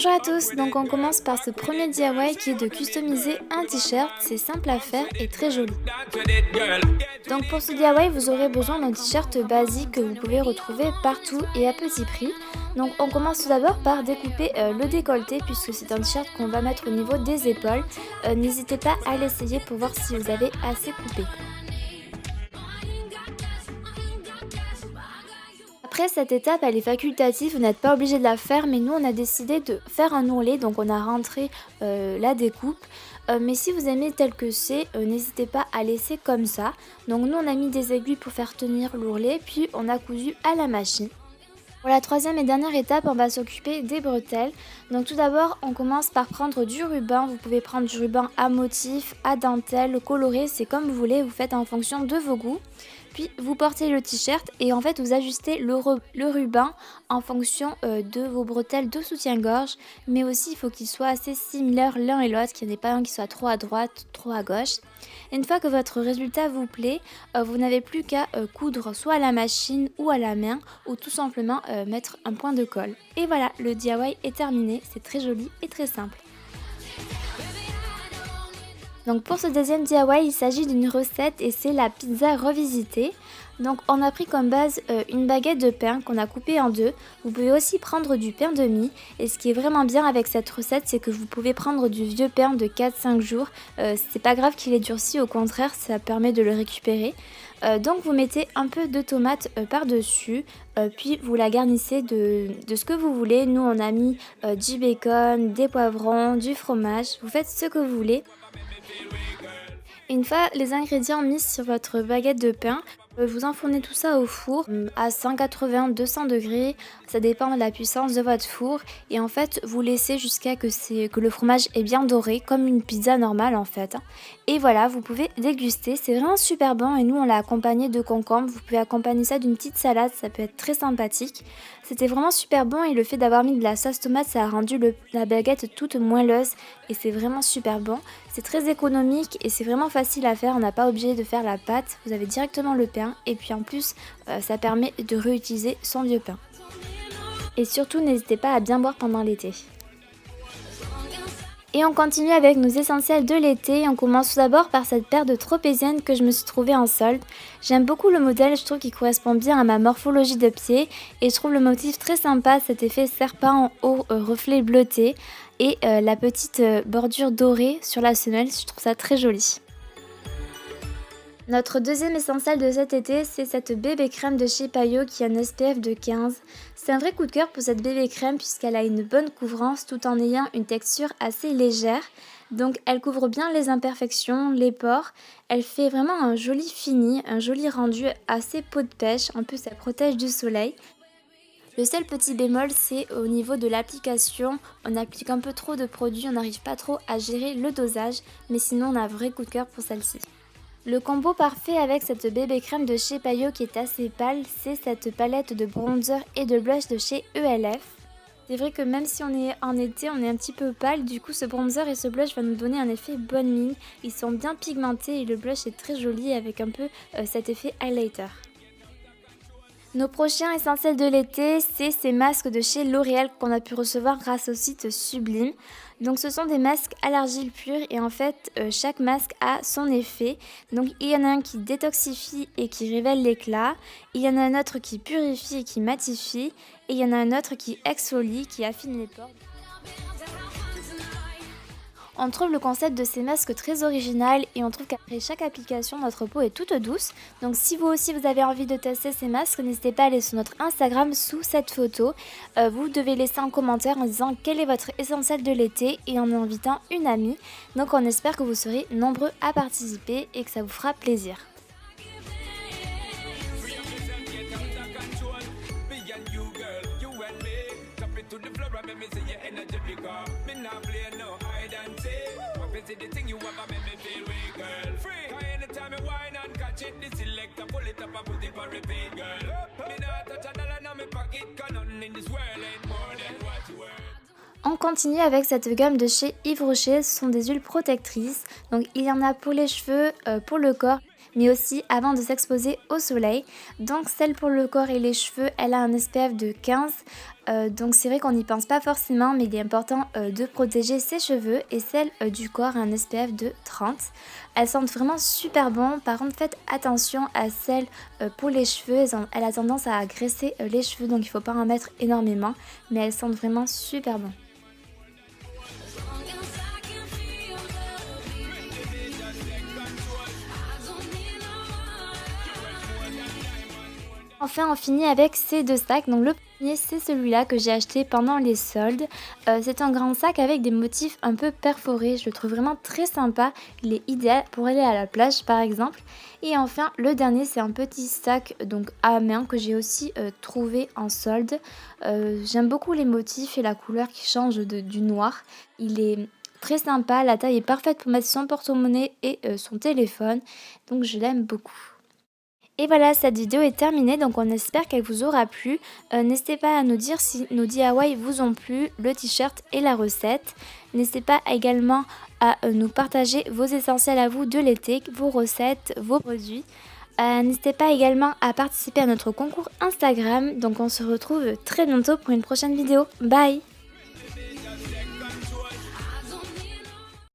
Bonjour à tous, donc on commence par ce premier DIY qui est de customiser un t-shirt, c'est simple à faire et très joli. Donc pour ce DIY vous aurez besoin d'un t-shirt basique que vous pouvez retrouver partout et à petit prix. Donc on commence tout d'abord par découper le décolleté puisque c'est un t-shirt qu'on va mettre au niveau des épaules. N'hésitez pas à l'essayer pour voir si vous avez assez coupé. Après cette étape elle est facultative, vous n'êtes pas obligé de la faire mais nous on a décidé de faire un ourlet donc on a rentré la découpe. Mais si vous aimez tel que c'est, n'hésitez pas à laisser comme ça. Donc nous on a mis des aiguilles pour faire tenir l'ourlet puis on a cousu à la machine. Pour la troisième et dernière étape, on va s'occuper des bretelles. Donc tout d'abord, on commence par prendre du ruban. Vous pouvez prendre du ruban à motif, à dentelle, coloré, c'est comme vous voulez, vous faites en fonction de vos goûts. Puis vous portez le t-shirt et en fait vous ajustez le ruban en fonction de vos bretelles de soutien-gorge. Mais aussi il faut qu'ils soient assez similaires l'un et l'autre, qu'il n'y en ait pas un qui soit trop à droite, trop à gauche. Et une fois que votre résultat vous plaît, vous n'avez plus qu'à coudre soit à la machine ou à la main ou tout simplement mettre un point de colle. Et voilà, le DIY est terminé, c'est très joli et très simple. Donc pour ce deuxième DIY, il s'agit d'une recette et c'est la pizza revisitée. Donc on a pris comme base une baguette de pain qu'on a coupée en deux. Vous pouvez aussi prendre du pain de mie. Et ce qui est vraiment bien avec cette recette, c'est que vous pouvez prendre du vieux pain de 4-5 jours. C'est pas grave qu'il ait durci, au contraire, ça permet de le récupérer. Donc vous mettez un peu de tomate par-dessus, puis vous la garnissez de ce que vous voulez. Nous on a mis du bacon, des poivrons, du fromage. Vous faites ce que vous voulez. Une fois les ingrédients mis sur votre baguette de pain, vous enfournez tout ça au four à 180-200 degrés, ça dépend de la puissance de votre four et en fait vous laissez jusqu'à que le fromage est bien doré comme une pizza normale en fait. Et voilà, vous pouvez déguster, c'est vraiment super bon et nous on l'a accompagné de concombres, vous pouvez accompagner ça d'une petite salade, ça peut être très sympathique. C'était vraiment super bon et le fait d'avoir mis de la sauce tomate ça a rendu la baguette toute moelleuse et c'est vraiment super bon. C'est très économique et c'est vraiment facile à faire, on n'a pas obligé de faire la pâte, vous avez directement le pain et puis en plus ça permet de réutiliser son vieux pain. Et surtout n'hésitez pas à bien boire pendant l'été. Et on continue avec nos essentiels de l'été. On commence tout d'abord par cette paire de tropéziennes que je me suis trouvée en solde. J'aime beaucoup le modèle, je trouve qu'il correspond bien à ma morphologie de pied. Et je trouve le motif très sympa, cet effet serpent au reflet bleuté. Et la petite bordure dorée sur la semelle, je trouve ça très joli. Notre deuxième essentiel de cet été, c'est cette bébé crème de chez Paillot qui a un SPF de 15. C'est un vrai coup de cœur pour cette bébé crème puisqu'elle a une bonne couvrance tout en ayant une texture assez légère. Donc elle couvre bien les imperfections, les pores. Elle fait vraiment un joli fini, un joli rendu assez peau de pêche. En plus elle protège du soleil. Le seul petit bémol, c'est au niveau de l'application. On applique un peu trop de produits, on n'arrive pas trop à gérer le dosage. Mais sinon on a un vrai coup de cœur pour celle-ci. Le combo parfait avec cette bébé crème de chez Paillot qui est assez pâle, c'est cette palette de bronzer et de blush de chez ELF. C'est vrai que même si on est en été, on est un petit peu pâle, du coup ce bronzer et ce blush va nous donner un effet bonne mine. Ils sont bien pigmentés et le blush est très joli avec un peu cet effet highlighter. Nos prochains essentiels de l'été, c'est ces masques de chez L'Oréal qu'on a pu recevoir grâce au site Sublime. Donc ce sont des masques à l'argile pure et en fait chaque masque a son effet. Donc il y en a un qui détoxifie et qui révèle l'éclat, il y en a un autre qui purifie et qui matifie et il y en a un autre qui exfolie, qui affine les pores. On trouve le concept de ces masques très original et on trouve qu'après chaque application, notre peau est toute douce. Donc si vous aussi vous avez envie de tester ces masques, n'hésitez pas à aller sur notre Instagram sous cette photo. Vous devez laisser un commentaire en disant quel est votre essentiel de l'été et en invitant une amie. Donc on espère que vous serez nombreux à participer et que ça vous fera plaisir. On continue avec cette gamme de chez Yves Rocher, ce sont des huiles protectrices, donc il y en a pour les cheveux, pour le corps, mais aussi avant de s'exposer au soleil. Donc celle pour le corps et les cheveux, elle a un SPF de 15. Donc c'est vrai qu'on n'y pense pas forcément, mais il est important de protéger ses cheveux, et celle du corps a un SPF de 30. Elles sentent vraiment super bon. Par contre faites attention à celle pour les cheveux, elle a tendance à graisser les cheveux, donc il ne faut pas en mettre énormément, mais elles sentent vraiment super bon. Enfin, on finit avec ces deux sacs. Donc le premier, c'est celui-là que j'ai acheté pendant les soldes. C'est un grand sac avec des motifs un peu perforés. Je le trouve vraiment très sympa. Il est idéal pour aller à la plage par exemple. Et enfin, le dernier, c'est un petit sac donc à main que j'ai aussi trouvé en solde. J'aime beaucoup les motifs et la couleur qui change du noir. Il est très sympa. La taille est parfaite pour mettre son porte-monnaie et son téléphone. Donc je l'aime beaucoup. Et voilà, cette vidéo est terminée, donc on espère qu'elle vous aura plu. N'hésitez pas à nous dire si nos DIY vous ont plu, le t-shirt et la recette. N'hésitez pas également à nous partager vos essentiels à vous de l'été, vos recettes, vos produits. N'hésitez pas également à participer à notre concours Instagram. Donc on se retrouve très bientôt pour une prochaine vidéo. Bye!